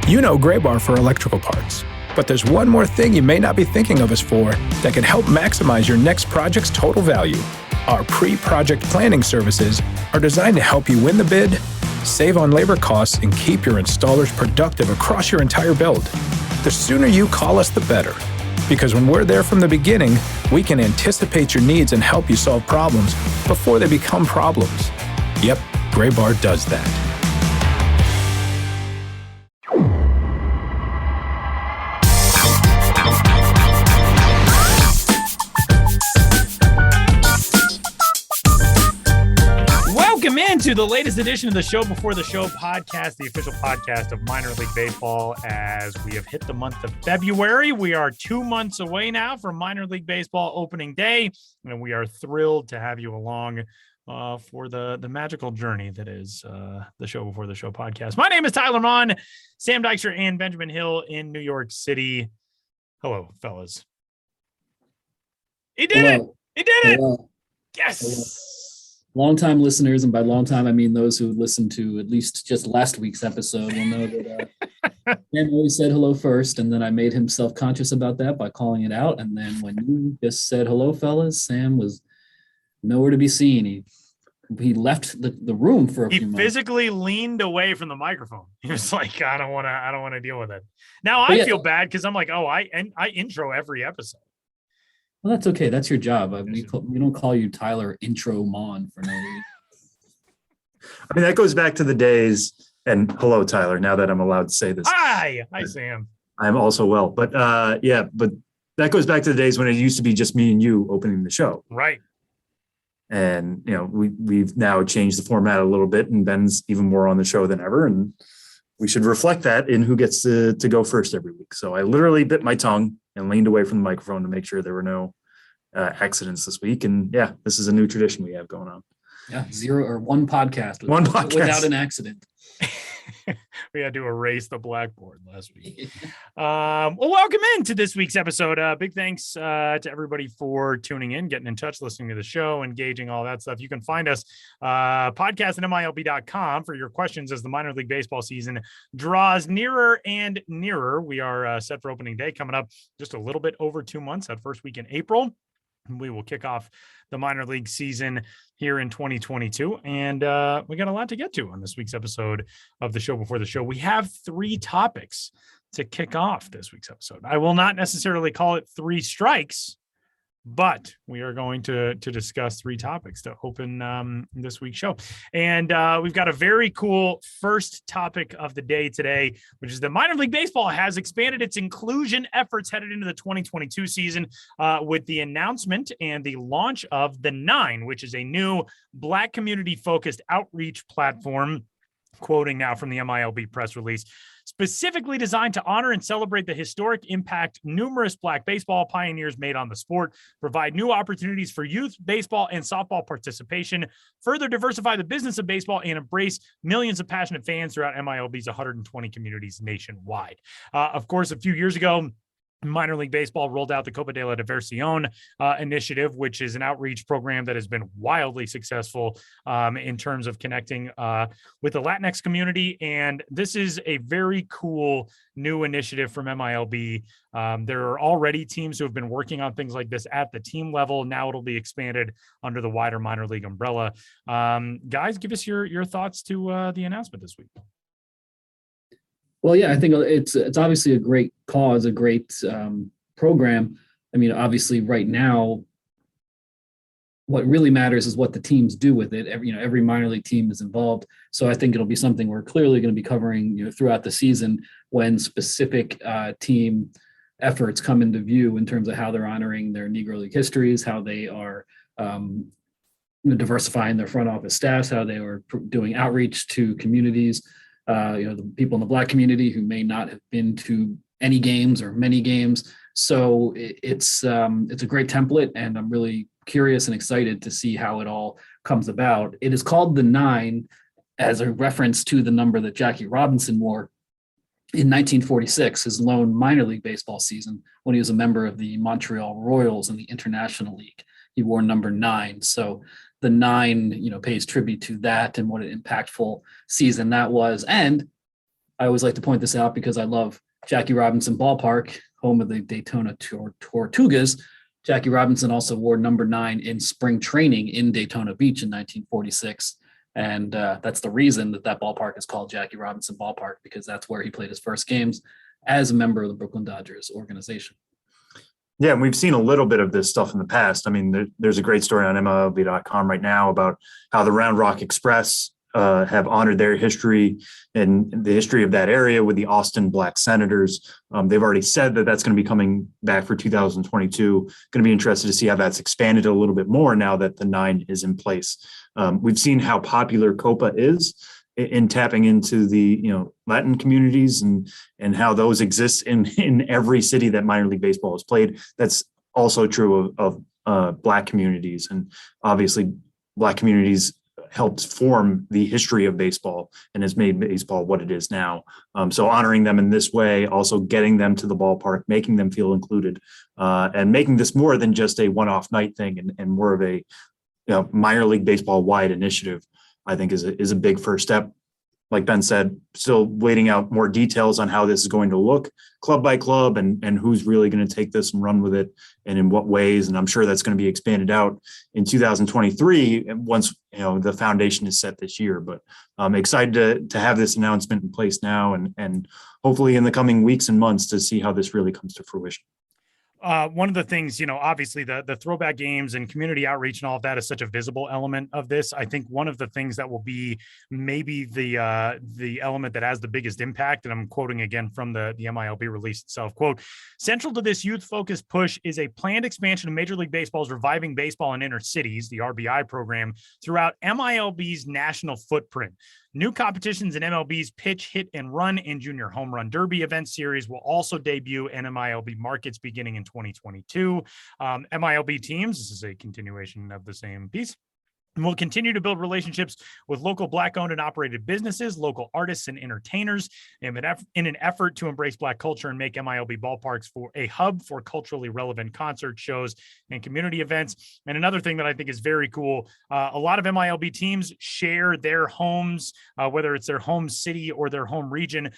You know Graybar for electrical parts, but there's one more thing you may not be thinking of us for that can help maximize your next project's total value. Our pre-project planning services are designed to help you win the bid, save on labor costs, and keep your installers productive across your entire build. The sooner you call us, the better. Because when we're there from the beginning, we can anticipate your needs and help you solve problems before they become problems. Yep, Graybar does that. Welcome into the latest edition of the Show Before the Show podcast, the official podcast of minor league baseball. As we have hit the month of February, we are 2 months away now from minor league baseball opening day, and we are thrilled to have you along for the magical journey that is the Show Before the Show podcast. My name is Tyler Mon, Sam Dykstra, and Benjamin Hill in New York City. Hello, fellas. He did it! He did it! Hello. Yes! Hello. Long-time listeners, and by long time, I mean those who listened to at least just last week's episode will know that Sam always said hello first, and then I made him self-conscious about that by calling it out. And then when you just said hello, fellas, Sam was nowhere to be seen. He left the room for a few moments. He physically leaned away from the microphone. He was like, I don't want to deal with it. Now I feel bad because I'm like, I intro every episode. Well, that's okay. That's your job. We don't call you Tyler Intro Mon for no reason. I mean, that goes back to the days, and hello, Tyler, now that I'm allowed to say this. Hi, Sam. I'm also well. But but that goes back to the days when it used to be just me and you opening the show. Right. And, you know, we've now changed the format a little bit, and Ben's even more on the show than ever. And we should reflect that in who gets to go first every week. So I literally bit my tongue and leaned away from the microphone to make sure there were no accidents this week. And yeah, this is a new tradition we have going on. Yeah, one podcast without an accident. We had to erase the blackboard last week. Well, welcome into this week's episode. Big thanks to everybody for tuning in, getting in touch, listening to the show, engaging, all that stuff. You can find us podcast at MILB.com for your questions as the minor league baseball season draws nearer and nearer. We are set for opening day coming up just a little bit over 2 months, that first week in April. We will kick off the minor league season here in 2022. And we got a lot to get to on this week's episode of the Show Before the Show. We have 3 topics to kick off this week's episode. I will not necessarily call it 3 strikes, but we are going to discuss 3 topics to open this week's show. And we've got a very cool first topic of the day today, which is that minor league baseball has expanded its inclusion efforts headed into the 2022 season with the announcement and the launch of The Nine, which is a new Black community-focused outreach platform, quoting now from the MILB press release, specifically designed to honor and celebrate the historic impact numerous Black baseball pioneers made on the sport, provide new opportunities for youth baseball and softball participation, further diversify the business of baseball, and embrace millions of passionate fans throughout MILB's 120 communities nationwide. Of course, a few years ago, minor league baseball rolled out the Copa de la Diversión initiative, which is an outreach program that has been wildly successful in terms of connecting with the Latinx community. And this is a very cool new initiative from MILB. There are already teams who have been working on things like this at the team level. Now it'll be expanded under the wider minor league umbrella. Guys, give us your thoughts to the announcement this week. Well, yeah, I think it's obviously a great cause, a great program. I mean, obviously, right now, what really matters is what the teams do with it. Every minor league team is involved, so I think it'll be something we're clearly going to be covering, throughout the season when specific team efforts come into view in terms of how they're honoring their Negro League histories, how they are diversifying their front office staffs, how they are doing outreach to communities. The people in the Black community who may not have been to any games or many games. So it's a great template, and I'm really curious and excited to see how it all comes about. It is called The Nine as a reference to the number that Jackie Robinson wore in 1946, his lone minor league baseball season, when he was a member of the Montreal Royals in the International League. He wore number 9. So the 9, pays tribute to that and what an impactful season that was. And I always like to point this out because I love Jackie Robinson Ballpark, home of the Daytona Tortugas. Jackie Robinson also wore number 9 in spring training in Daytona Beach in 1946. And that's the reason that ballpark is called Jackie Robinson Ballpark, because that's where he played his first games as a member of the Brooklyn Dodgers organization. Yeah, and we've seen a little bit of this stuff in the past. I mean, there's a great story on MLB.com right now about how the Round Rock Express have honored their history and the history of that area with the Austin Black Senators. They've already said that that's going to be coming back for 2022. Going to be interested to see how that's expanded a little bit more now that the 9 is in place. We've seen how popular Copa is in tapping into the Latin communities and how those exist in every city that minor league baseball is played. That's also true of Black communities, and obviously Black communities helped form the history of baseball and has made baseball what it is now. So honoring them in this way, also getting them to the ballpark, making them feel included, and making this more than just a one-off night thing and more of a minor league baseball wide initiative, I think is a big first step. Like Ben said, still waiting out more details on how this is going to look club by club and who's really going to take this and run with it and in what ways. And I'm sure that's going to be expanded out in 2023 once the foundation is set this year. But I'm excited to have this announcement in place now and hopefully in the coming weeks and months to see how this really comes to fruition. One of the things, obviously the throwback games and community outreach and all of that is such a visible element of this. I think one of the things that will be maybe the element that has the biggest impact, and I'm quoting again from the MILB release itself, quote, "Central to this youth-focused push is a planned expansion of Major League Baseball's Reviving Baseball in Inner Cities, the RBI program, throughout MILB's national footprint. New competitions in MLB's Pitch, Hit, and Run and Junior Home Run Derby event series will also debut in MILB markets beginning in 2022. MILB teams," this is a continuation of the same piece, "and will continue to build relationships with local Black-owned and operated businesses, local artists, and entertainers in an effort to embrace Black culture and make MILB ballparks for a hub for culturally relevant concerts, shows, and community events." And another thing that I think is very cool, a lot of MILB teams share their homes, whether it's their home city or their home region,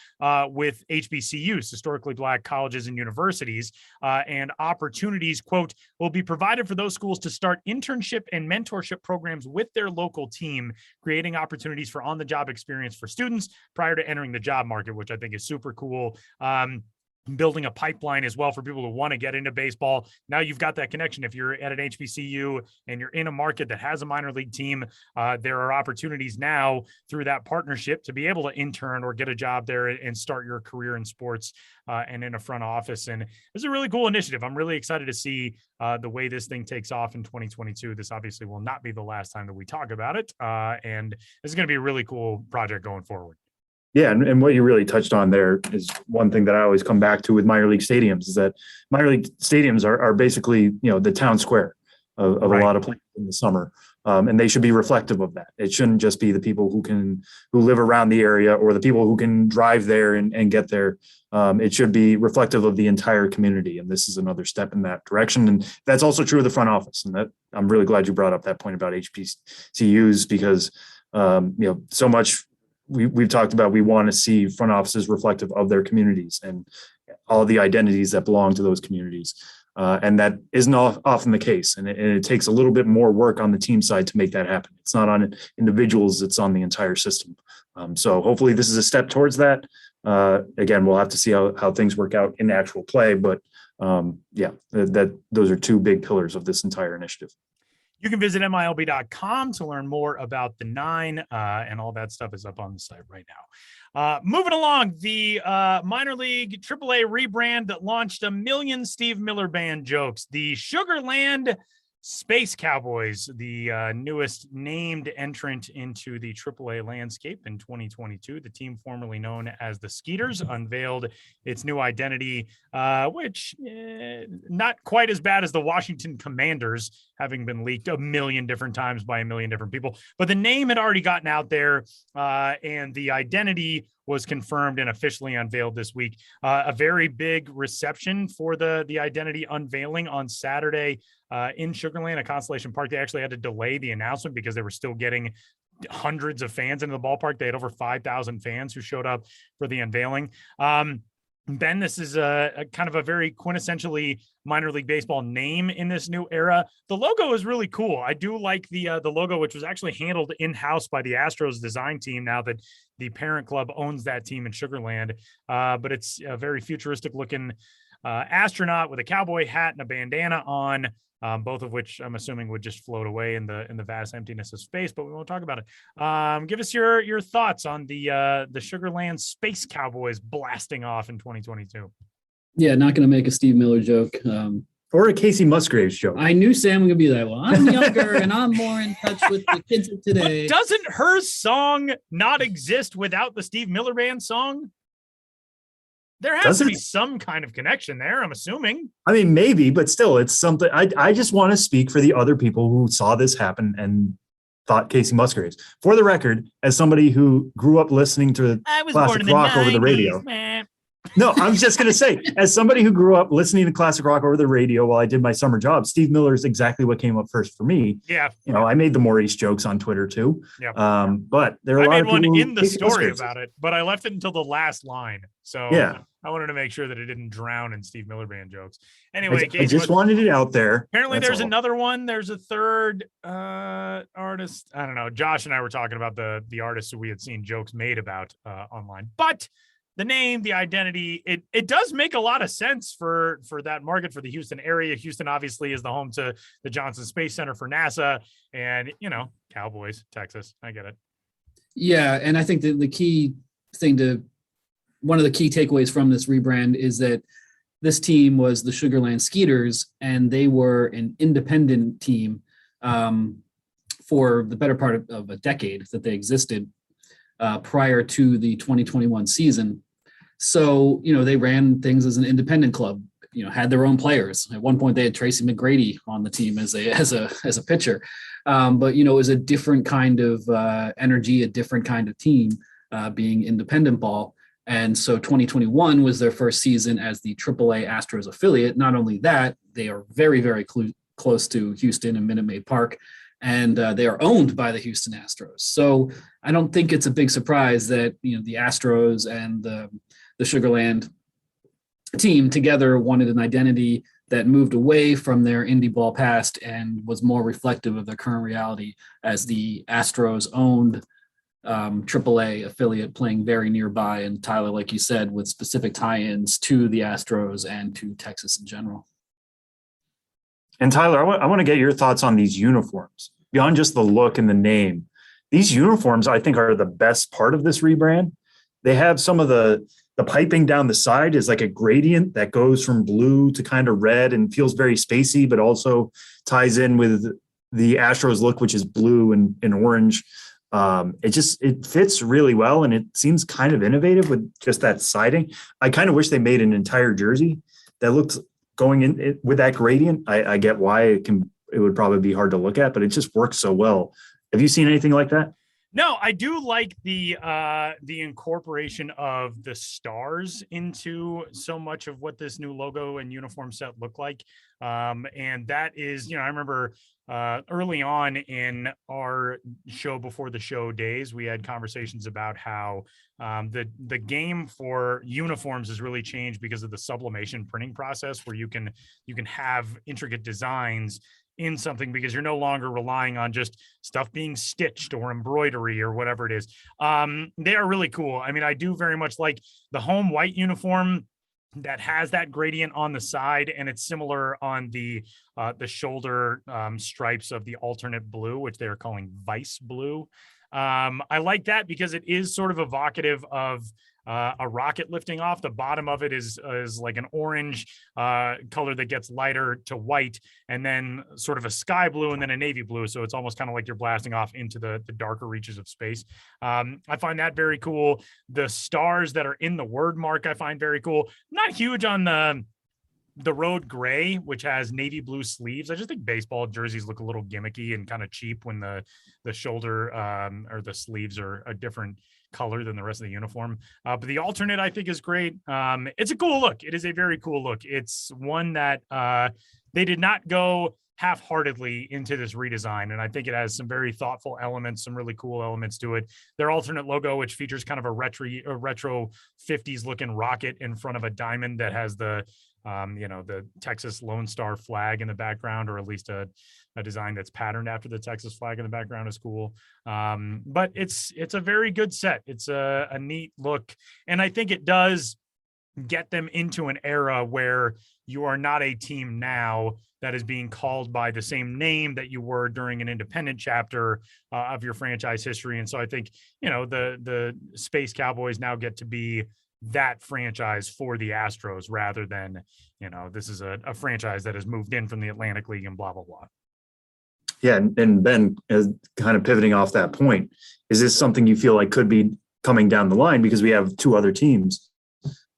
with HBCUs, historically Black colleges and universities, and opportunities, quote, "will be provided for those schools to start internship and mentorship programs with their local team, creating opportunities for on-the-job experience for students prior to entering the job market," which I think is super cool. Building a pipeline as well for people who want to get into baseball. Now you've got that connection. If you're at an HBCU and you're in a market that has a minor league team, there are opportunities now through that partnership to be able to intern or get a job there and start your career in sports and in a front office. And it's a really cool initiative. I'm really excited to see the way this thing takes off in 2022. This obviously will not be the last time that we talk about it. And this is going to be a really cool project going forward. Yeah, and what you really touched on there is one thing that I always come back to with minor league stadiums is that minor league stadiums are basically, the town square of right. A lot of places in the summer. And they should be reflective of that. It shouldn't just be the people who live around the area or the people who can drive there and get there. It should be reflective of the entire community. And this is another step in that direction. And that's also true of the front office. And that I'm really glad you brought up that point about HBCUs because, so much we've talked about, we want to see front offices reflective of their communities and all the identities that belong to those communities. And that isn't often the case. And it takes a little bit more work on the team side to make that happen. It's not on individuals, it's on the entire system. So hopefully this is a step towards that. Again, we'll have to see how things work out in actual play, but those are two big pillars of this entire initiative. You can visit MILB.com to learn more about the 9, and all that stuff is up on the site right now. Moving along, the minor league AAA rebrand that launched a million Steve Miller Band jokes. The Sugar Land Space Cowboys, the newest named entrant into the AAA landscape in 2022. The team formerly known as the Skeeters unveiled its new identity, which not quite as bad as the Washington Commanders, having been leaked a million different times by a million different people. But the name had already gotten out there, and the identity was confirmed and officially unveiled this week. A very big reception for the identity unveiling on Saturday in Sugar Land at Constellation Park. They actually had to delay the announcement because they were still getting hundreds of fans into the ballpark. They had over 5,000 fans who showed up for the unveiling. Ben, this is a kind of a very quintessentially minor league baseball name in this new era. The logo is really cool. I do like the logo, which was actually handled in-house by the Astros design team now that the parent club owns that team in Sugar Land. But it's a very futuristic looking astronaut with a cowboy hat and a bandana on, both of which I'm assuming would just float away in the vast emptiness of space, but we won't talk about it. Give us your thoughts on the Sugar Land Space Cowboys blasting off in 2022. Yeah, not going to make a Steve Miller joke. Or a Casey Musgraves joke. I knew Sam was going to be that. Well, I'm younger and I'm more in touch with the kids of today. But doesn't her song not exist without the Steve Miller Band song? There has to be some kind of connection there, I'm assuming. I mean, maybe, but still, it's something. I just want to speak for the other people who saw this happen and thought Casey Musgraves. For the record, as somebody who grew up listening to classic rock over the radio. Man. No, I was just going to say, as somebody who grew up listening to classic rock over the radio while I did my summer job, Steve Miller is exactly what came up first for me. Yeah. I made the Maurice jokes on Twitter too. Yeah. But there are a lot of people. I made one in the story about it, but I left it until the last line. So yeah. I wanted to make sure that it didn't drown in Steve Miller Band jokes. Anyway, I just wanted it out there. Apparently there's another one. There's a third artist. I don't know. Josh and I were talking about the artists who we had seen jokes made about online. But the name, the identity, it does make a lot of sense for that market, for the Houston area. Houston obviously is the home to the Johnson Space Center for NASA and, Cowboys, Texas. I get it. Yeah. And I think that one of the key takeaways from this rebrand is that this team was the Sugar Land Skeeters, and they were an independent team for the better part of a decade that they existed prior to the 2021 season. So, they ran things as an independent club, had their own players. At one point they had Tracy McGrady on the team as a pitcher. But, it was a different kind of energy, a different kind of team being independent ball. And so 2021 was their first season as the AAA Astros affiliate. Not only that, they are very, very close to Houston and Minute Maid Park, and they are owned by the Houston Astros. So I don't think it's a big surprise that, the Astros and the Sugar Land team together wanted an identity that moved away from their indie ball past and was more reflective of their current reality as the Astros owned AAA affiliate playing very nearby. And Tyler, like you said, with specific tie-ins to the Astros and to Texas in general. And Tyler, I want to get your thoughts on these uniforms. Beyond just the look and the name, these uniforms, I think, are the best part of this rebrand. They have some of the piping down the side is like a gradient that goes from blue to kind of red and feels very spacey, but also ties in with the Astros look, which is blue and orange. It fits really well, and it seems kind of innovative with just that siding. I kind of wish they made an entire jersey that looked going in with that gradient. I get why it would probably be hard to look at, but it just works so well. Have you seen anything like that? No, I do like the incorporation of the stars into so much of what this new logo and uniform set look like. And that is, I remember early on in our show before the show days, we had conversations about how the game for uniforms has really changed because of the sublimation printing process, where you can have intricate designs in something because you're no longer relying on just stuff being stitched or embroidery or whatever it is. They are really cool. I mean, I do very much like the home white uniform that has that gradient on the side, and it's similar on the shoulder stripes of the alternate blue, which they're calling Vice Blue. I like that because it is sort of evocative of a rocket lifting off. The bottom of it is like an orange color that gets lighter to white, and then sort of a sky blue, and then a navy blue. So it's almost kind of like you're blasting off into the darker reaches of space. I find that very cool. The stars that are in the word mark, I find very cool. I'm not huge on the road gray, which has navy blue sleeves. I just think baseball jerseys look a little gimmicky and kind of cheap when the shoulder or the sleeves are a different color than the rest of the uniform. But the alternate, I think, is great. It's a cool look. It is a very cool look. It's one that they did not go half-heartedly into this redesign, and I think it has some very thoughtful elements, some really cool elements to it. Their alternate logo, which features kind of a retro 50s looking rocket in front of a diamond that has the the Texas Lone Star flag in the background, or at least a design that's patterned after the Texas flag in the background, is cool. But it's a very good set. It's a neat look, and I think it does get them into an era where you are not a team now that is being called by the same name that you were during an independent chapter of your franchise history. And so I think, the Space Cowboys now get to be that franchise for the Astros, rather than, this is a franchise that has moved in from the Atlantic League and blah, blah, blah. Yeah. And Ben, is kind of pivoting off that point, is this something you feel like could be coming down the line? Because we have two other teams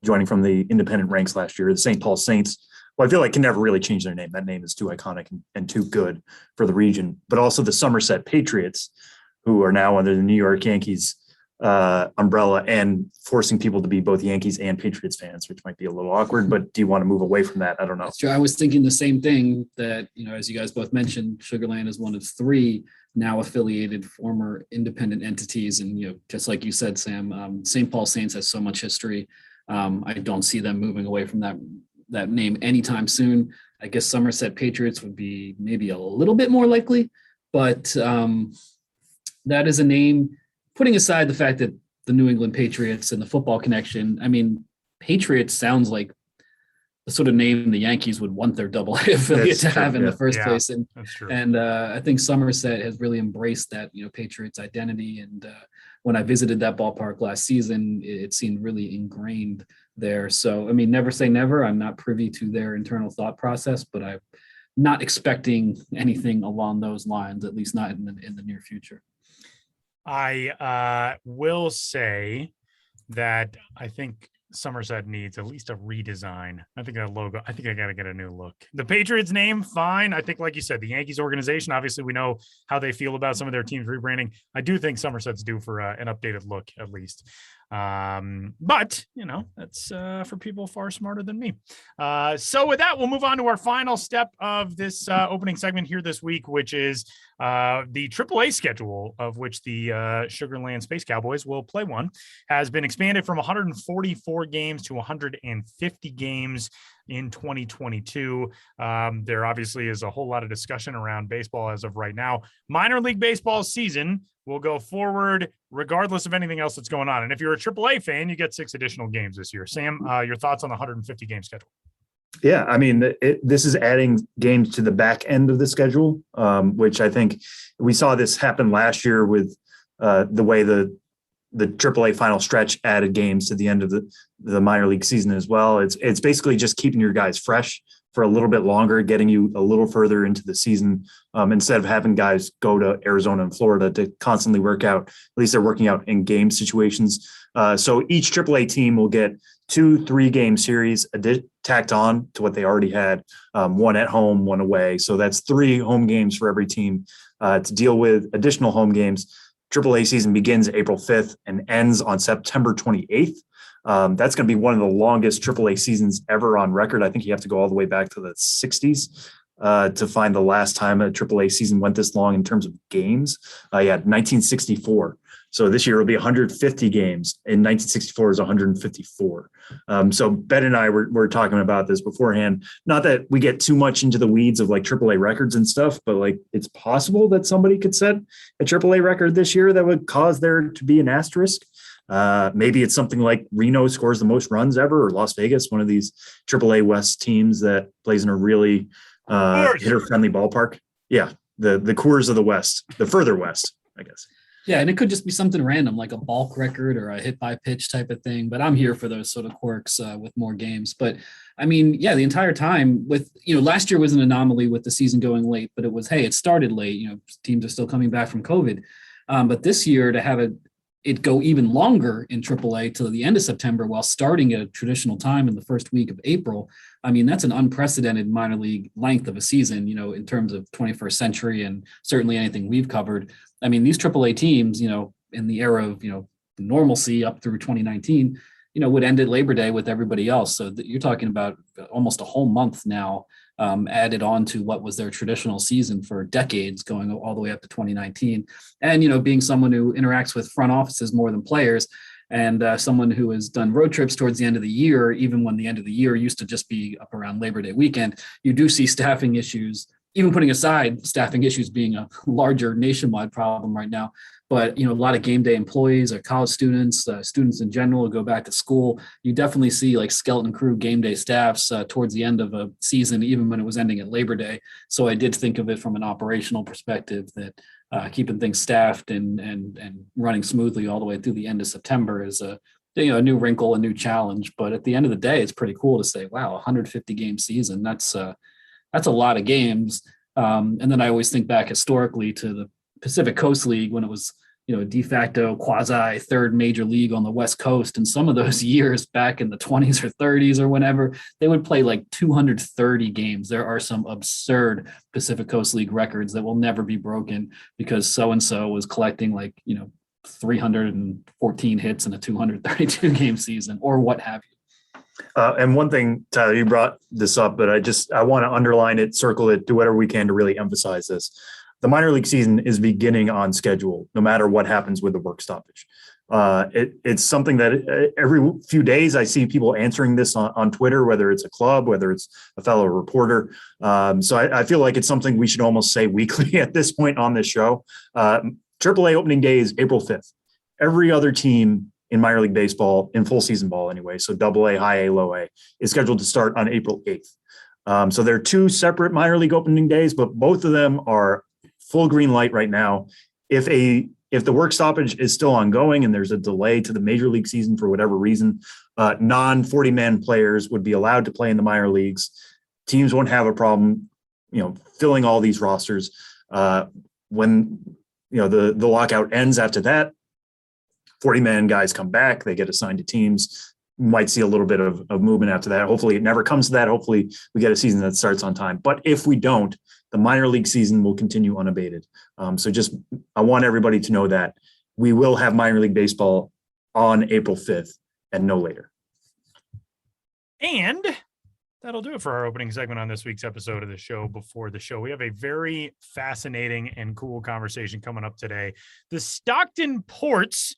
joining from the independent ranks last year, the St. Paul Saints, who I feel like can never really change their name. That name is too iconic and too good for the region, but also the Somerset Patriots, who are now under the New York Yankees umbrella and forcing people to be both Yankees and Patriots fans, which might be a little awkward, but do you want to move away from that? I don't know. Sure. I was thinking the same thing, that, as you guys both mentioned, Sugar Land is one of three now affiliated former independent entities. And, just like you said, Sam, St. Paul Saints has so much history. I don't see them moving away from that name anytime soon. I guess Somerset Patriots would be maybe a little bit more likely, but that is a name, putting aside the fact that the New England Patriots and the football connection. I mean, Patriots sounds like the sort of name the Yankees would want their AA affiliate to have in the first place. And that's true. And I think Somerset has really embraced that, Patriots identity. And when I visited that ballpark last season, it seemed really ingrained there. So, I mean, never say never. I'm not privy to their internal thought process, but I'm not expecting anything along those lines, at least not in the near future. I will say that I think Somerset needs at least a redesign. I think that logo, I think I got to get a new look. The Patriots name, fine. I think, like you said, the Yankees organization, obviously we know how they feel about some of their teams rebranding. I do think Somerset's due for an updated look, at least. But that's for people far smarter than me. So with that, we'll move on to our final step of this opening segment here this week, which is the AAA schedule, of which the Sugar Land Space Cowboys will play one, has been expanded from 144 games to 150 games in 2022. There obviously is a whole lot of discussion around baseball as of right now. Minor league baseball season will go forward regardless of anything else that's going on. And if you're a AAA fan, you get 6 additional games this year. Sam, your thoughts on the 150 game schedule? Yeah, I mean, this is adding games to the back end of the schedule, which I think we saw this happen last year with the way the AAA final stretch added games to the end of the minor league season as well. It's basically just keeping your guys fresh for a little bit longer, getting you a little further into the season, instead of having guys go to Arizona and Florida to constantly work out. At least they're working out in game situations. So each AAA team will get 2 3-game series tacked on to what they already had, one at home, one away. So that's 3 home games for every team to deal with additional home games. AAA season begins April 5th and ends on September 28th. That's going to be one of the longest AAA seasons ever on record. I think you have to go all the way back to the 60s to find the last time a AAA season went this long in terms of games. 1964. So this year will be 150 games. In 1964 is 154. So Ben and I were talking about this beforehand. Not that we get too much into the weeds of like AAA records and stuff, but like it's possible that somebody could set a AAA record this year that would cause there to be an asterisk. Maybe it's something like Reno scores the most runs ever, or Las Vegas, one of these AAA West teams that plays in a really hitter-friendly ballpark. Yeah, the Coors of the West, the further west, I guess. Yeah, and it could just be something random, like a bulk record or a hit by pitch type of thing. But I'm here for those sort of quirks with more games. But I mean, yeah, the entire time with, last year was an anomaly with the season going late, but it was, hey, it started late. Teams are still coming back from COVID. But this year to have it go even longer in AAA till the end of September while starting at a traditional time in the first week of April. I mean, that's an unprecedented minor league length of a season, in terms of 21st century and certainly anything we've covered. I mean, these AAA teams, in the era of, normalcy up through 2019, would end at Labor Day with everybody else. So you're talking about almost a whole month now added on to what was their traditional season for decades, going all the way up to 2019. And, being someone who interacts with front offices more than players, and someone who has done road trips towards the end of the year, even when the end of the year used to just be up around Labor Day weekend, you do see staffing issues, even putting aside staffing issues being a larger nationwide problem right now. But, a lot of game day employees or college students, students in general who go back to school, you definitely see like skeleton crew game day staffs towards the end of a season, even when it was ending at Labor Day. So I did think of it from an operational perspective that keeping things staffed and running smoothly all the way through the end of September is a new wrinkle, a new challenge. But at the end of the day, it's pretty cool to say, wow, 150 game season. That's a lot of games. And then I always think back historically to the Pacific Coast League when it was, de facto quasi third major league on the West Coast. And some of those years back in the 20s or 30s or whenever, they would play like 230 games. There are some absurd Pacific Coast League records that will never be broken because so-and-so was collecting 314 hits in a 232 game season or what have you. And one thing, Tyler, you brought this up, but I want to underline it, circle it, do whatever we can to really emphasize this. The minor league season is beginning on schedule, no matter what happens with the work stoppage. It's something that every few days I see people answering this on Twitter, whether it's a club, whether it's a fellow reporter. So I feel like it's something we should almost say weekly at this point on this show. AAA opening day is April 5th. Every other team in minor league baseball, in full season ball anyway, so AA, high A, low A, is scheduled to start on April 8th. So there are two separate minor league opening days, but both of them are full green light right now. If the work stoppage is still ongoing and there's a delay to the major league season for whatever reason, non-40-man players would be allowed to play in the minor leagues. Teams won't have a problem, filling all these rosters. When the lockout ends after that, 40-man guys come back, they get assigned to teams. Might see a little bit of movement after that. Hopefully it never comes to that. Hopefully we get a season that starts on time. But if we don't, the minor league season will continue unabated. So I want everybody to know that we will have minor league baseball on April 5th and no later. And that'll do it for our opening segment on this week's episode of the show. Before the show, we have a very fascinating and cool conversation coming up today. The Stockton Ports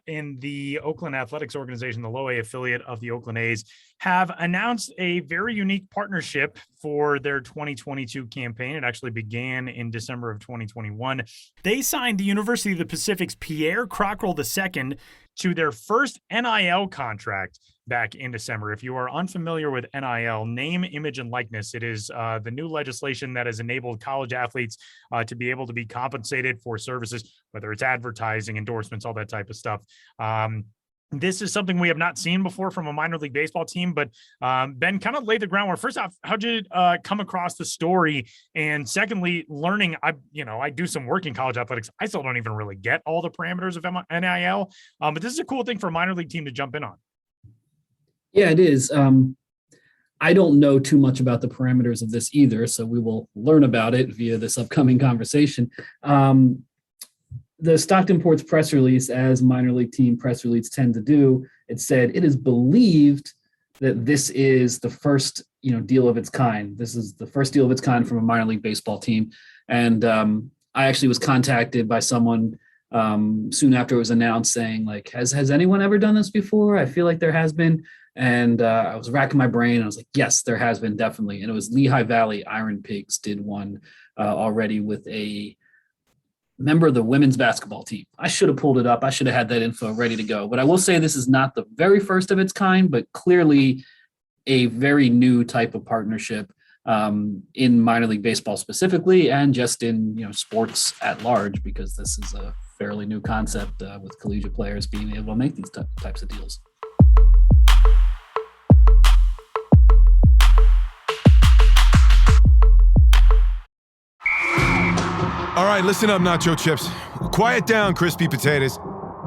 in the Oakland Athletics Organization, the low A affiliate of the Oakland A's, have announced a very unique partnership for their 2022 campaign. It actually began in December of 2021. They signed the University of the Pacific's Pierre Crockrell II to their first NIL contract back in December. If you are unfamiliar with NIL, name, image, and likeness, it is the new legislation that has enabled college athletes to be able to be compensated for services, whether it's advertising, endorsements, all that type of stuff. This is something we have not seen before from a minor league baseball team, but Ben, kind of laid the groundwork. First off, how did you come across the story? And secondly, learning, I do some work in college athletics. I still don't even really get all the parameters of NIL, but this is a cool thing for a minor league team to jump in on. Yeah, it is. I don't know too much about the parameters of this either, so we will learn about it via this upcoming conversation. The Stockton Ports press release, as minor league team press releases tend to do, it said it is believed that this is the first, deal of its kind. This is the first deal of its kind from a minor league baseball team. And I actually was contacted by someone soon after it was announced saying, has anyone ever done this before? I feel like there has been. And I was racking my brain. And I was like, yes, there has been, definitely. And it was Lehigh Valley Iron Pigs did one already with a member of the women's basketball team. I should have pulled it up. I should have had that info ready to go. But I will say this is not the very first of its kind, but clearly a very new type of partnership in minor league baseball specifically, and just in sports at large, because this is a fairly new concept with collegiate players being able to make these types of deals. All right, listen up, nacho chips. Quiet down, crispy potatoes.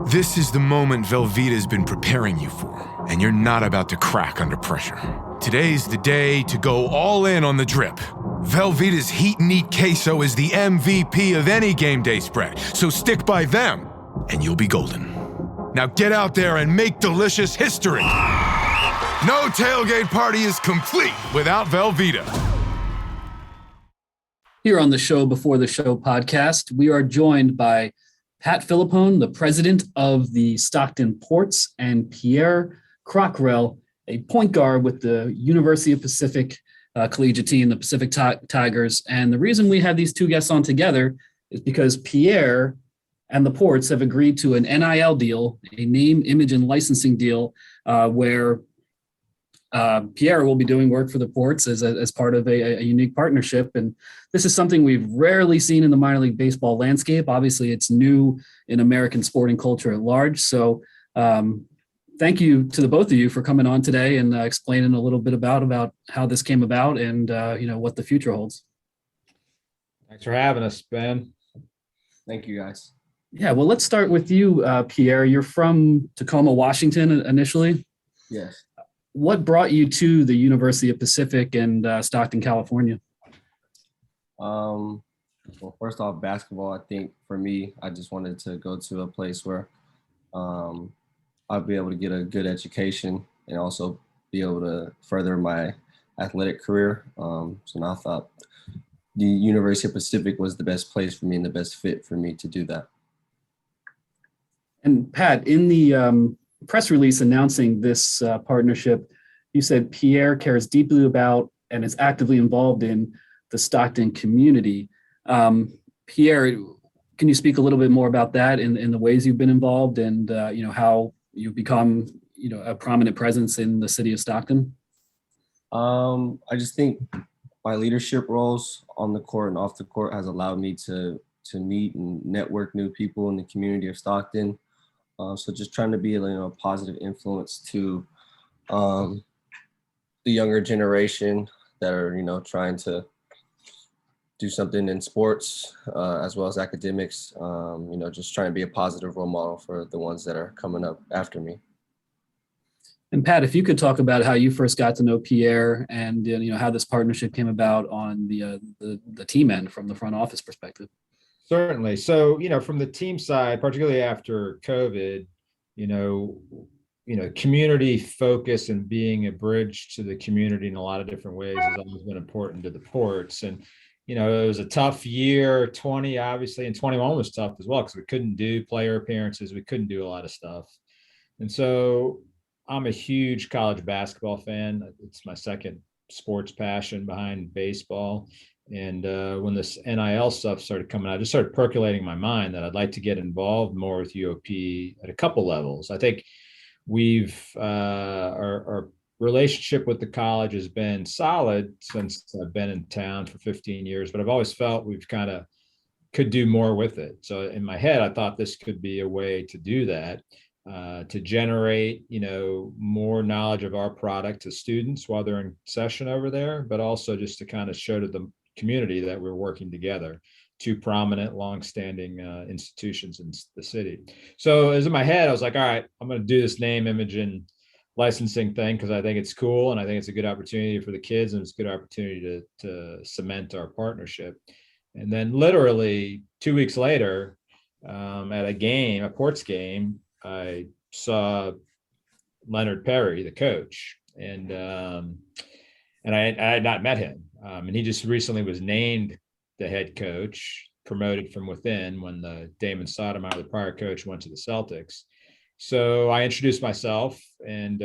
This is the moment Velveeta's been preparing you for, and you're not about to crack under pressure. Today's the day to go all in on the drip. Velveeta's Heat and Eat Queso is the MVP of any game day spread, so stick by them, and you'll be golden. Now get out there and make delicious history. No tailgate party is complete without Velveeta. Here on the Show Before the Show podcast, we are joined by Pat Filippone, the president of the Stockton Ports, and Pierre Crockrell, a point guard with the University of Pacific collegiate team, the Pacific Tigers. And the reason we have these two guests on together is because Pierre and the Ports have agreed to an NIL deal, a name, image, and licensing deal, where Pierre will be doing work for the Ports as part of a unique partnership. And this is something we've rarely seen in the minor league baseball landscape. Obviously, it's new in American sporting culture at large. So thank you to the both of you for coming on today and explaining a little bit about how this came about and what the future holds. Thanks for having us, Ben. Thank you, guys. Yeah, well, let's start with you, Pierre. You're from Tacoma, Washington, initially. Yes. What brought you to the University of Pacific and Stockton, California? Well, first off, basketball. I think for me, I just wanted to go to a place where I'd be able to get a good education and also be able to further my athletic career. So now I thought the University of Pacific was the best place for me and the best fit for me to do that. And Pat, in the press release announcing this partnership, you said Pierre cares deeply about and is actively involved in the Stockton community. Pierre, can you speak a little bit more about that in the ways you've been involved and how you've become a prominent presence in the city of Stockton? I just think my leadership roles on the court and off the court has allowed me to meet and network new people in the community of Stockton. So just trying to be a positive influence to the younger generation that are trying to do something in sports as well as academics. Just trying to be a positive role model for the ones that are coming up after me. And Pat, if you could talk about how you first got to know Pierre and how this partnership came about on the team end from the front office perspective. Certainly. So, from the team side, particularly after COVID, community focus and being a bridge to the community in a lot of different ways has always been important to the Ports. And, it was a tough year, 20 obviously, and 21 was tough as well because we couldn't do player appearances. We couldn't do a lot of stuff. And so I'm a huge college basketball fan. It's my second sports passion behind baseball. And when this NIL stuff started coming out, I just started percolating in my mind that I'd like to get involved more with UOP at a couple levels. I think our relationship with the college has been solid since I've been in town for 15 years, but I've always felt we've kind of could do more with it. So in my head, I thought this could be a way to do that, to generate, more knowledge of our product to students while they're in session over there, but also just to kind of show to the community that we're working together, two prominent, longstanding institutions in the city. So as in my head, I was like, all right, I'm going to do this name, image, and licensing thing because I think it's cool and I think it's a good opportunity for the kids and it's a good opportunity to cement our partnership. And then literally 2 weeks later, at a Ports game, I saw Leonard Perry, the coach, and I had not met him. And he just recently was named the head coach, promoted from within when the Damon Stoudemire, the prior coach, went to the Celtics. So I introduced myself and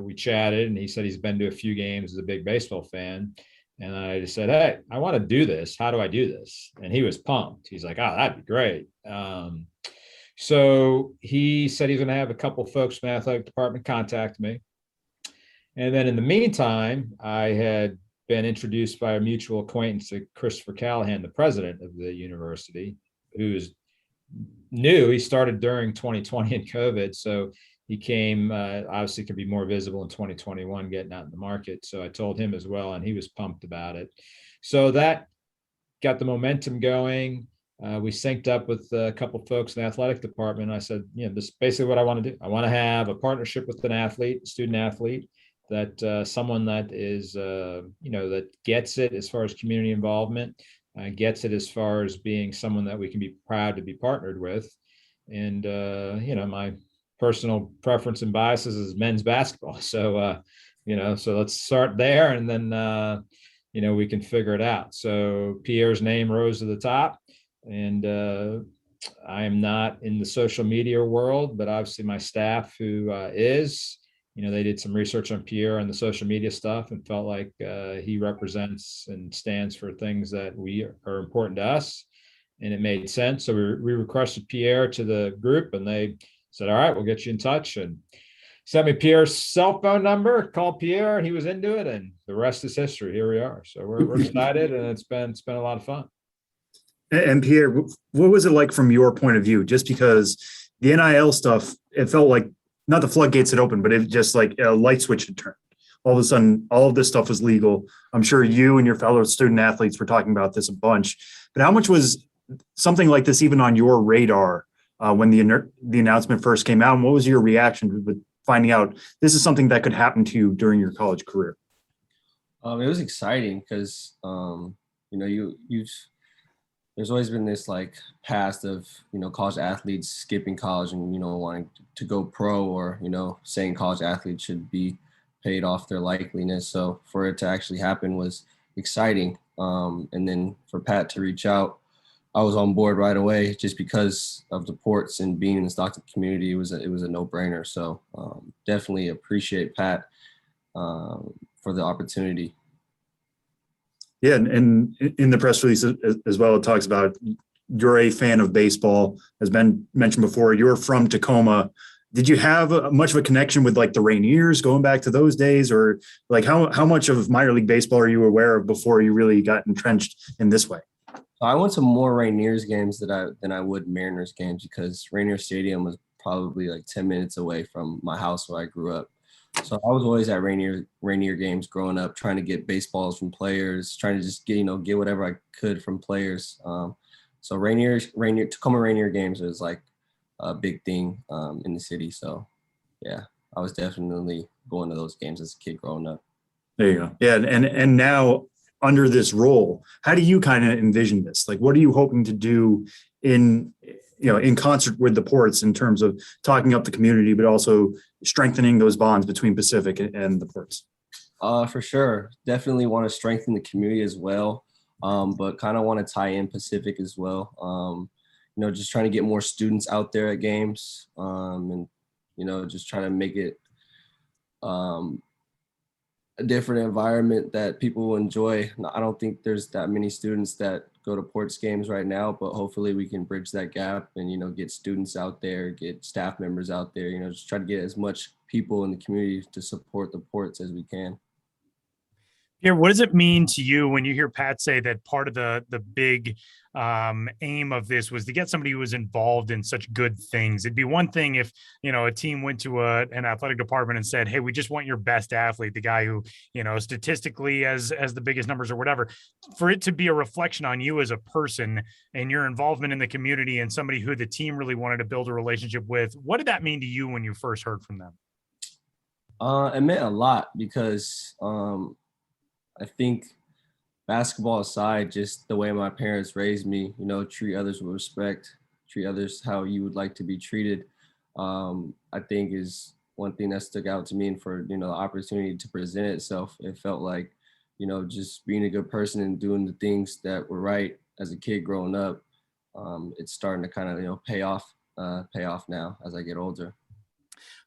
we chatted, and he said he's been to a few games as a big baseball fan. And I just said, hey, I want to do this. How do I do this? And he was pumped. He's like, oh, that'd be great. So he said he's going to have a couple folks from the athletic department contact me. And then in the meantime, I had been introduced by a mutual acquaintance to Christopher Callahan, the president of the university, who's new. He started during 2020 and COVID. So he came, obviously could be more visible in 2021, getting out in the market. So I told him as well, and he was pumped about it. So that got the momentum going. We synced up with a couple of folks in the athletic department. I said, this is basically what I want to do. I want to have a partnership with an athlete, student athlete, that someone that is, that gets it as far as community involvement, gets it as far as being someone that we can be proud to be partnered with. And, my personal preference and biases is men's basketball. So, so let's start there, and then, we can figure it out. So Pierre's name rose to the top, and I am not in the social media world, but obviously my staff who is, they did some research on Pierre and the social media stuff and felt like he represents and stands for things that are important to us. And it made sense. So we requested Pierre to the group, and they said, all right, we'll get you in touch. And sent me Pierre's cell phone number, called Pierre, and he was into it. And the rest is history. Here we are. So we're excited, and it's been a lot of fun. And Pierre, what was it like from your point of view? Just because the NIL stuff, it felt like not the floodgates had opened, but it just like a light switch had turned. All of a sudden, all of this stuff was legal. I'm sure you and your fellow student athletes were talking about this a bunch. But how much was something like this even on your radar when the announcement first came out? And what was your reaction with finding out this is something that could happen to you during your college career? It was exciting because there's always been this like past of, college athletes skipping college and, wanting to go pro, or, saying college athletes should be paid off their likeliness. So for it to actually happen was exciting. And then for Pat to reach out, I was on board right away just because of the ports and being in the Stockton community. It was a no-brainer. So definitely appreciate Pat for the opportunity. Yeah, and in the press release as well, it talks about you're a fan of baseball. As Ben mentioned before, you're from Tacoma. Did you have much of a connection with like the Rainiers going back to those days, or like how much of minor league baseball are you aware of before you really got entrenched in this way? I went to more Rainiers games than I would Mariners games, because Rainier Stadium was probably like 10 minutes away from my house where I grew up. So I was always at Rainier games growing up, trying to get baseballs from players, trying to just get whatever I could from players. So Tacoma Rainier games was like a big thing in the city. So yeah, I was definitely going to those games as a kid growing up. There you go. Yeah, and now under this role, how do you kind of envision this? Like, what are you hoping to do in concert with the ports in terms of talking up the community, but also strengthening those bonds between Pacific and the ports? For sure. Definitely want to strengthen the community as well. But kind of want to tie in Pacific as well. Just trying to get more students out there at games, and, just trying to make it a different environment that people will enjoy. I don't think there's that many students that go to ports games right now, but hopefully we can bridge that gap and, get students out there, get staff members out there, just try to get as much people in the community to support the ports as we can. Pierre, what does it mean to you when you hear Pat say that part of the big aim of this was to get somebody who was involved in such good things? It'd be one thing if, a team went to an athletic department and said, hey, we just want your best athlete, the guy who, statistically as the biggest numbers or whatever. For it to be a reflection on you as a person and your involvement in the community and somebody who the team really wanted to build a relationship with, what did that mean to you when you first heard from them? It meant a lot because I think basketball aside, just the way my parents raised me, treat others with respect, treat others how you would like to be treated, I think is one thing that stuck out to me. And for, the opportunity to present itself, it felt like, just being a good person and doing the things that were right as a kid growing up, it's starting to kind of, pay off now as I get older.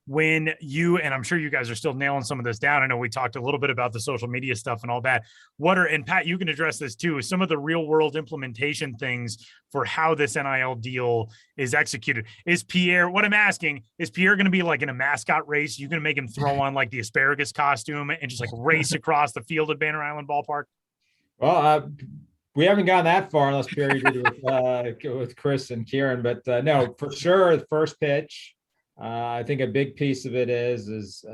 When you, and I'm sure you guys are still nailing some of this down. I know we talked a little bit about the social media stuff and all that. And Pat, you can address this too, some of the real world implementation things for how this NIL deal is executed. What I'm asking, is Pierre going to be like in a mascot race? You going to make him throw on like the asparagus costume and just like race across the field at Banner Island Ballpark? Well, we haven't gone that far unless Pierre did it with Chris and Kieran, but no, for sure. The first pitch, I think a big piece of it is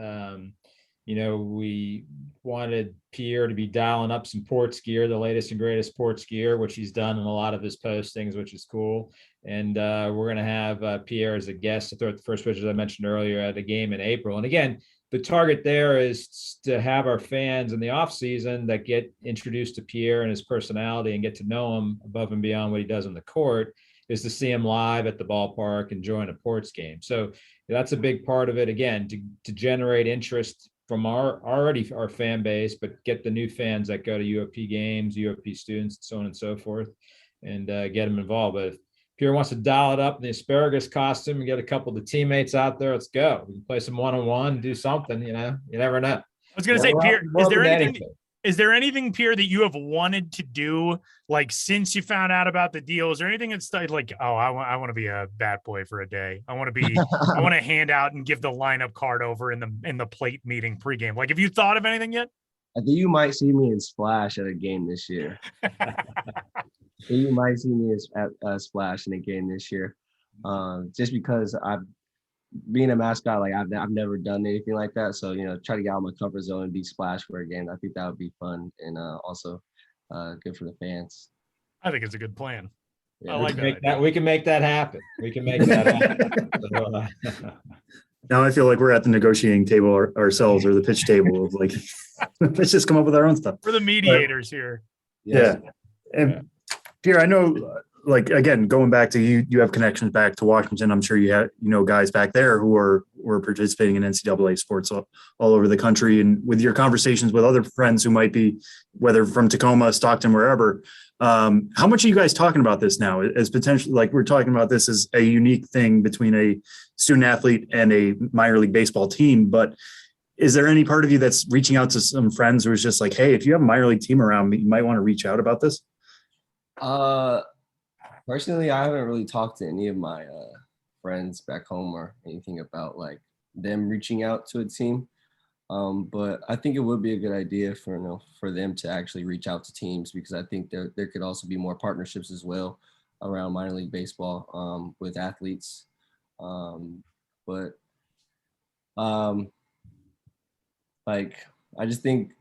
we wanted Pierre to be dialing up some ports gear, the latest and greatest ports gear, which he's done in a lot of his postings, which is cool. And we're going to have Pierre as a guest to throw at the first pitch, as I mentioned earlier, at a game in April. And again, the target there is to have our fans in the off season that get introduced to Pierre and his personality and get to know him above and beyond what he does on the court. is to see them live at the ballpark and join a Ports game. So that's a big part of it, again, to generate interest from our fan base, but get the new fans that go to UOP games, UOP students, so on and so forth, and get them involved. But if Pierre wants to dial it up in the asparagus costume and get a couple of the teammates out there, let's go. We can play some one-on-one, do something, you never know. I was going to say, Pierre, is there anything, Pierre, that you have wanted to do, like, since you found out about the deal? Is there anything that's like, oh, I want to be a bat boy for a day. I want to hand out and give the lineup card over in the plate meeting pregame. Like, have you thought of anything yet? I think you might see me in Splash at a game this year. You might see me at Splash in a game this year, just because being a mascot, like I've never done anything like that. So, try to get out of my comfort zone and be Splash for a game. I think that would be fun and also good for the fans. I think it's a good plan. Yeah, I like that. We can make that happen. Now I feel like we're at the negotiating table ourselves, or the pitch table of like, let's just come up with our own stuff. We're the mediators here. Yeah. And Pierre, I know, like, again, going back to you have connections back to Washington. I'm sure you have, guys back there who were participating in NCAA sports all over the country. And with your conversations with other friends who might be, whether from Tacoma, Stockton, wherever, how much are you guys talking about this now as potentially, like, we're talking about this as a unique thing between a student athlete and a minor league baseball team, but is there any part of you that's reaching out to some friends who is just like, hey, if you have a minor league team around me, you might want to reach out about this? Personally, I haven't really talked to any of my friends back home or anything about like them reaching out to a team. But I think it would be a good idea for them to actually reach out to teams, because I think there could also be more partnerships as well around minor league baseball with athletes. Like, I just think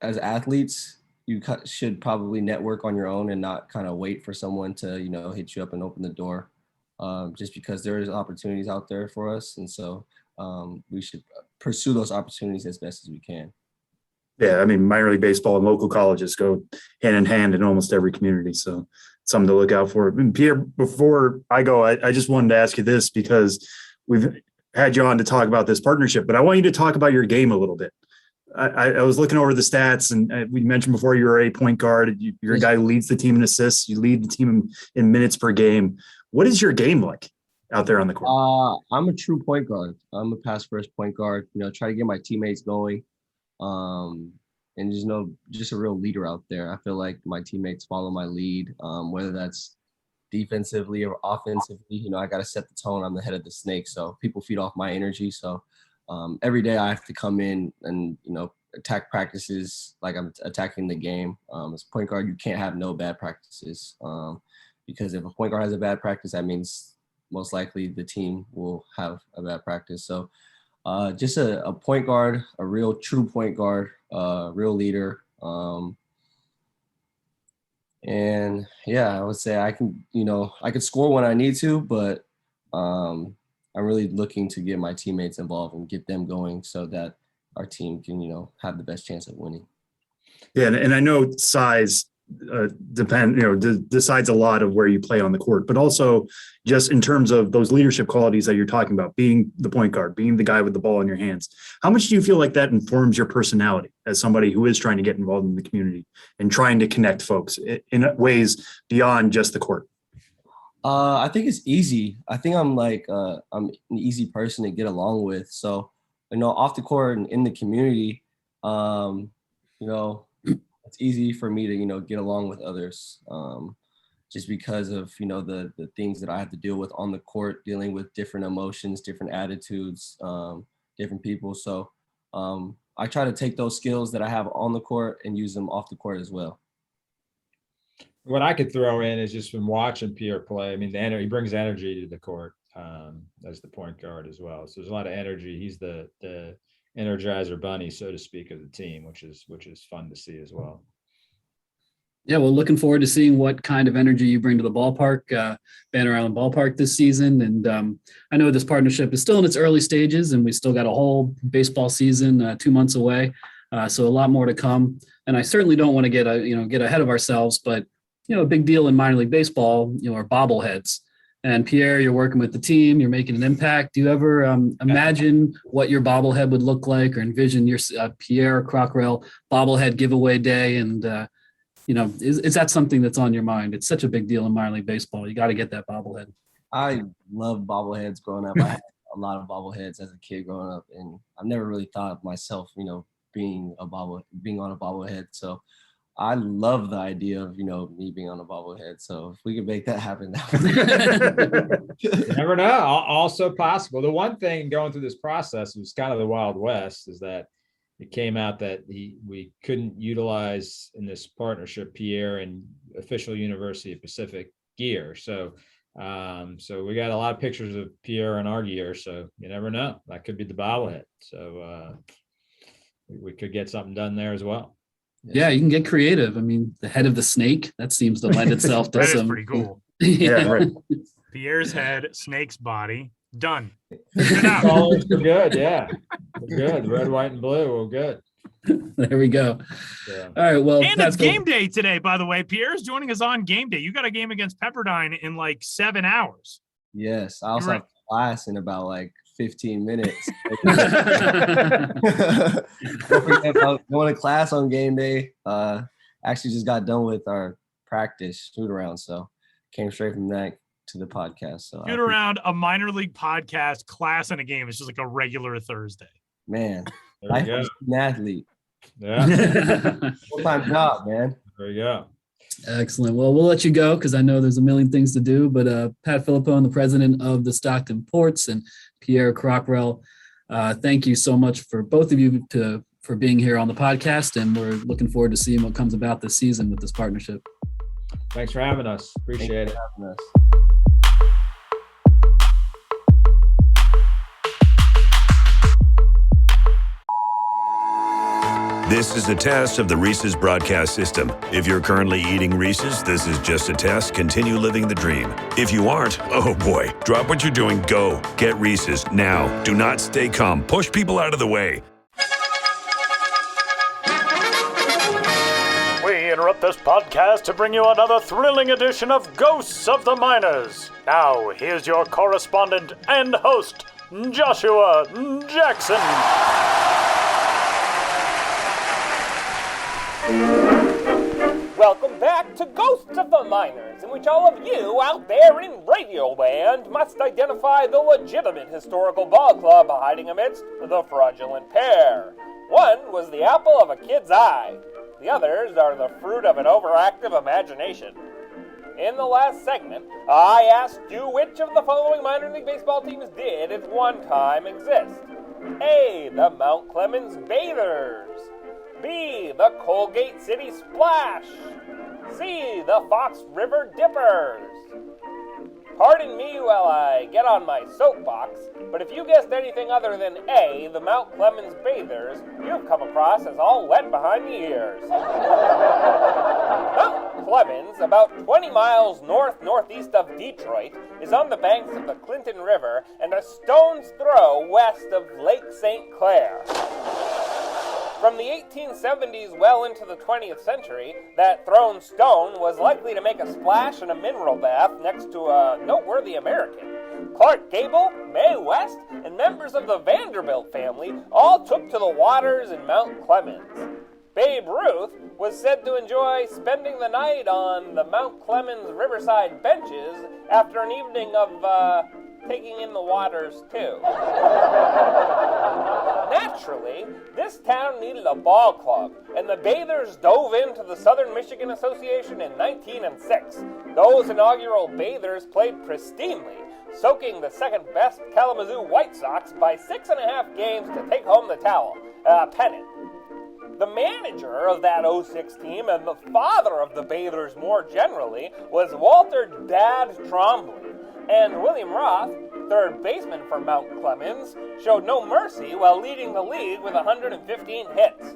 as athletes, you should probably network on your own and not kind of wait for someone to, hit you up and open the door, just because there is opportunities out there for us. And so we should pursue those opportunities as best as we can. Yeah, I mean, minor league baseball and local colleges go hand in hand in almost every community. So something to look out for. And Pierre, before I go, I just wanted to ask you this, because we've had you on to talk about this partnership, but I want you to talk about your game a little bit. I was looking over the stats, and we mentioned before you were a point guard. You're a guy who leads the team in assists. You lead the team in minutes per game. What is your game like out there on the court? I'm a true point guard. I'm a pass first point guard. Try to get my teammates going, and just a real leader out there. I feel like my teammates follow my lead, whether that's defensively or offensively. I got to set the tone. I'm the head of the snake, so people feed off my energy. So every day I have to come in and, attack practices like I'm attacking the game. As a point guard, you can't have no bad practices, because if a point guard has a bad practice, that means most likely the team will have a bad practice. So just a point guard, a real true point guard, real leader. And yeah, I would say I could score when I need to, but I'm really looking to get my teammates involved and get them going so that our team can, have the best chance of winning. Yeah, and I know size decides a lot of where you play on the court, but also just in terms of those leadership qualities that you're talking about, being the point guard, being the guy with the ball in your hands. How much do you feel like that informs your personality as somebody who is trying to get involved in the community and trying to connect folks in ways beyond just the court? I think it's easy. I think I'm an easy person to get along with. So, off the court and in the community, it's easy for me to, get along with others, just because of, the things that I have to deal with on the court, dealing with different emotions, different attitudes, different people. So I try to take those skills that I have on the court and use them off the court as well. What I could throw in is just from watching Pierre play. I mean, he brings energy to the court as the point guard as well. So there's a lot of energy. He's the energizer bunny, so to speak, of the team, which is fun to see as well. Yeah, well, looking forward to seeing what kind of energy you bring to the ballpark, Banner Island Ballpark this season. And I know this partnership is still in its early stages, and we still got a whole baseball season 2 months away. So a lot more to come. And I certainly don't want to get ahead of ourselves, but a big deal in minor league baseball, are bobbleheads. And Pierre, you're working with the team, you're making an impact. Do you ever imagine what your bobblehead would look like, or envision your Pierre Crockrell bobblehead giveaway day? And, is that something that's on your mind? It's such a big deal in minor league baseball. You got to get that bobblehead. I love bobbleheads growing up. I had a lot of bobbleheads as a kid growing up, and I've never really thought of myself, being on a bobblehead. So I love the idea of, me being on a bobblehead. So if we could make that happen, You never know. Also possible. The one thing going through this process was kind of the Wild West is that it came out that we couldn't utilize in this partnership Pierre and official University of Pacific gear. So we got a lot of pictures of Pierre in our gear. So you never know. That could be the bobblehead. So we could get something done there as well. Yeah, you can get creative. I mean, the head of the snake, that seems to lend itself to That some. is pretty cool. Yeah, right. Pierre's head, snake's body, done. Colors are good. Yeah, we're good. Red, white, and blue. We're good. There we go. Yeah. All right. Well, And it's game day today, by the way. Pierre's joining us on game day. You got a game against Pepperdine in like 7 hours. Yes, I also You're have class in about like 15 minutes. Don't forget about going to class on game day. Actually just got done with our practice shoot around, so came straight from that to the podcast. So Shoot around a minor league podcast, class, and a game. It's just like a regular Thursday. Man, There life you go. as an athlete. Yeah. Full-time job, man. There you go. Excellent. Well, we'll let you go because I know there's a million things to do. But Pat Filippone, the president of the Stockton Ports, and Pierre Crockrell, thank you so much for both of you for being here on the podcast. And we're looking forward to seeing what comes about this season with this partnership. Thanks for having us. Appreciate it. Having us. This is a test of the Reese's broadcast system. If you're currently eating Reese's, this is just a test. Continue living the dream. If you aren't, oh boy, drop what you're doing. Go. Get Reese's now. Do not stay calm. Push people out of the way. We interrupt this podcast to bring you another thrilling edition of Ghosts of the Miners. Now, here's your correspondent and host, Joshua Jackson. Welcome back to Ghosts of the Miners, in which all of you out there in radio land must identify the legitimate historical ball club hiding amidst the fraudulent pair. One was the apple of a kid's eye. The others are the fruit of an overactive imagination. In the last segment, I asked you which of the following minor league baseball teams did at one time exist. A, the Mount Clemens Bathers. B, the Colgate City Splash. C, the Fox River Dippers. Pardon me while I get on my soapbox, but if you guessed anything other than A, the Mount Clemens Bathers, you've come across as all wet behind the ears. Mount Clemens, about 20 miles northeast of Detroit, is on the banks of the Clinton River and a stone's throw west of Lake St. Clair. From the 1870s well into the 20th century, that thrown stone was likely to make a splash in a mineral bath next to a noteworthy American. Clark Gable, Mae West, and members of the Vanderbilt family all took to the waters in Mount Clemens. Babe Ruth was said to enjoy spending the night on the Mount Clemens riverside benches after an evening of, taking in the waters, too. Naturally, this town needed a ball club, and the Bathers dove into the Southern Michigan Association in 1906. Those inaugural Bathers played pristinely, soaking the second-best Kalamazoo White Sox by 6.5 games to take home the pennant. The manager of that 06 team and the father of the Bathers more generally was Walter Dad Trombley, and William Roth, third baseman for Mount Clemens, showed no mercy while leading the league with 115 hits.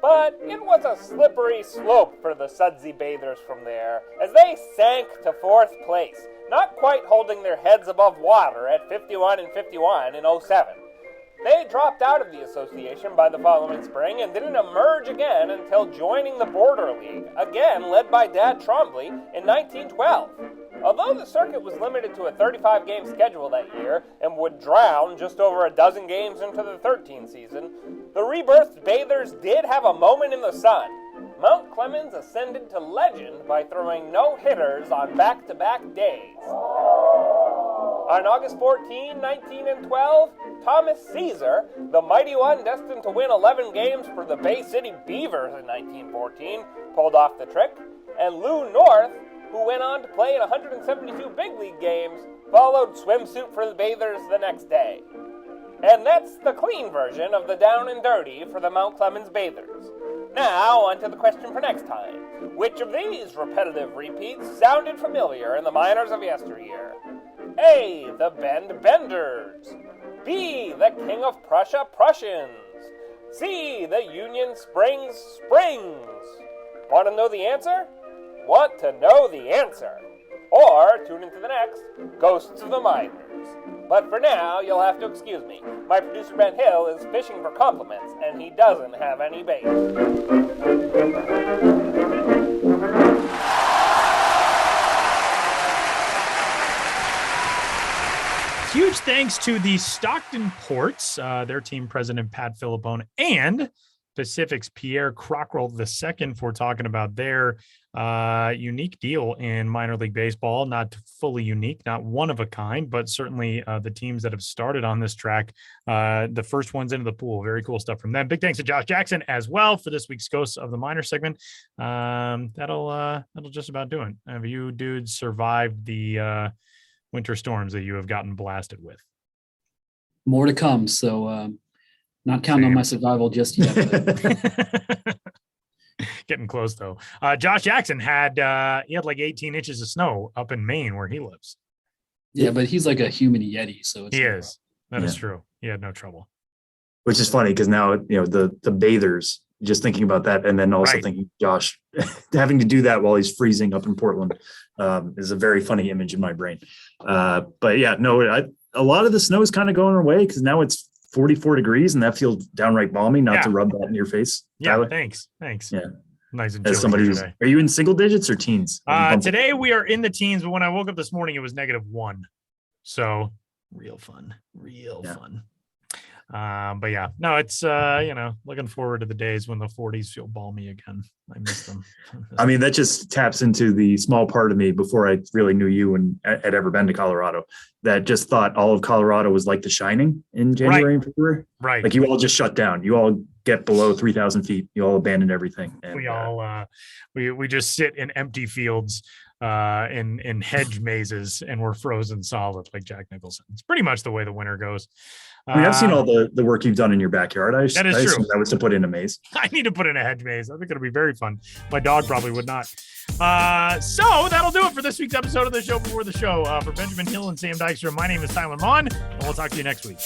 But it was a slippery slope for the Sudsy Bathers from there, as they sank to fourth place, not quite holding their heads above water at 51-51 in 07. They dropped out of the association by the following spring and didn't emerge again until joining the Border League, again led by Dad Trombley, in 1912. Although the circuit was limited to a 35-game schedule that year and would drown just over a dozen games into the 13th season, the rebirthed Bathers did have a moment in the sun. Mount Clemens ascended to legend by throwing no-hitters on back-to-back days. On August 14, 19 and 12, Thomas Caesar, the mighty one destined to win 11 games for the Bay City Beavers in 1914, pulled off the trick, and Lou North, who went on to play in 172 big league games, followed swimsuit for the Bathers the next day. And that's the clean version of the down and dirty for the Mount Clemens Bathers. Now, on to the question for next time. Which of these repetitive repeats sounded familiar in the minors of yesteryear? A. The Bend Benders. B. The King of Prussia Prussians. C. The Union Springs Springs. Want to know the answer? Want to know the answer? Or tune into the next Ghosts of the Miners. But for now, you'll have to excuse me. My producer Ben Hill is fishing for compliments, and he doesn't have any bait. Huge thanks to the Stockton Ports, their team president, Pat Filippone, and Pacific's Pierre Crockrell II for talking about their unique deal in minor league baseball. Not fully unique, not one of a kind, but certainly the teams that have started on this track, the first ones into the pool. Very cool stuff from them. Big thanks to Josh Jackson as well for this week's Ghosts of the Minor segment. That'll just about do it. Have you dudes survived the winter storms that you have gotten blasted with? More to come. So not counting on my survival just yet. But. Getting close though. Josh Jackson had like 18 inches of snow up in Maine where he lives. Yeah, but he's like a human Yeti, so it's he is. That is true. He had no trouble. Which is funny because now the Bathers, just thinking about that, and then also thinking Josh having to do that while he's freezing up in Portland is a very funny image in my brain. But yeah, no, a lot of the snow is kind of going away because now it's 44 degrees and that feels downright balmy. Not to rub that in your face. Yeah, Tyler. Thanks. Yeah. Nice and as somebody who's, are you in single digits or teens? Today we are in the teens, but when I woke up this morning, it was -1. So real fun. But yeah, no, it's looking forward to the days when the 40s feel balmy again. I miss them. I mean, that just taps into the small part of me before I really knew you and had ever been to Colorado that just thought all of Colorado was like The Shining in January and February. Right. Like you all just shut down. You all get below 3,000 feet. You all abandoned everything. And, we all we just sit in empty fields in hedge mazes and we're frozen solid like Jack Nicholson. It's pretty much the way the winter goes. I mean, I've seen all the work you've done in your backyard. That is true. That was to put in a maze. I need to put in a hedge maze. I think it'll be very fun. My dog probably would not. So that'll do it for this week's episode of the Show Before the Show. For Benjamin Hill and Sam Dykstra, my name is Tyler Mon, and we'll talk to you next week.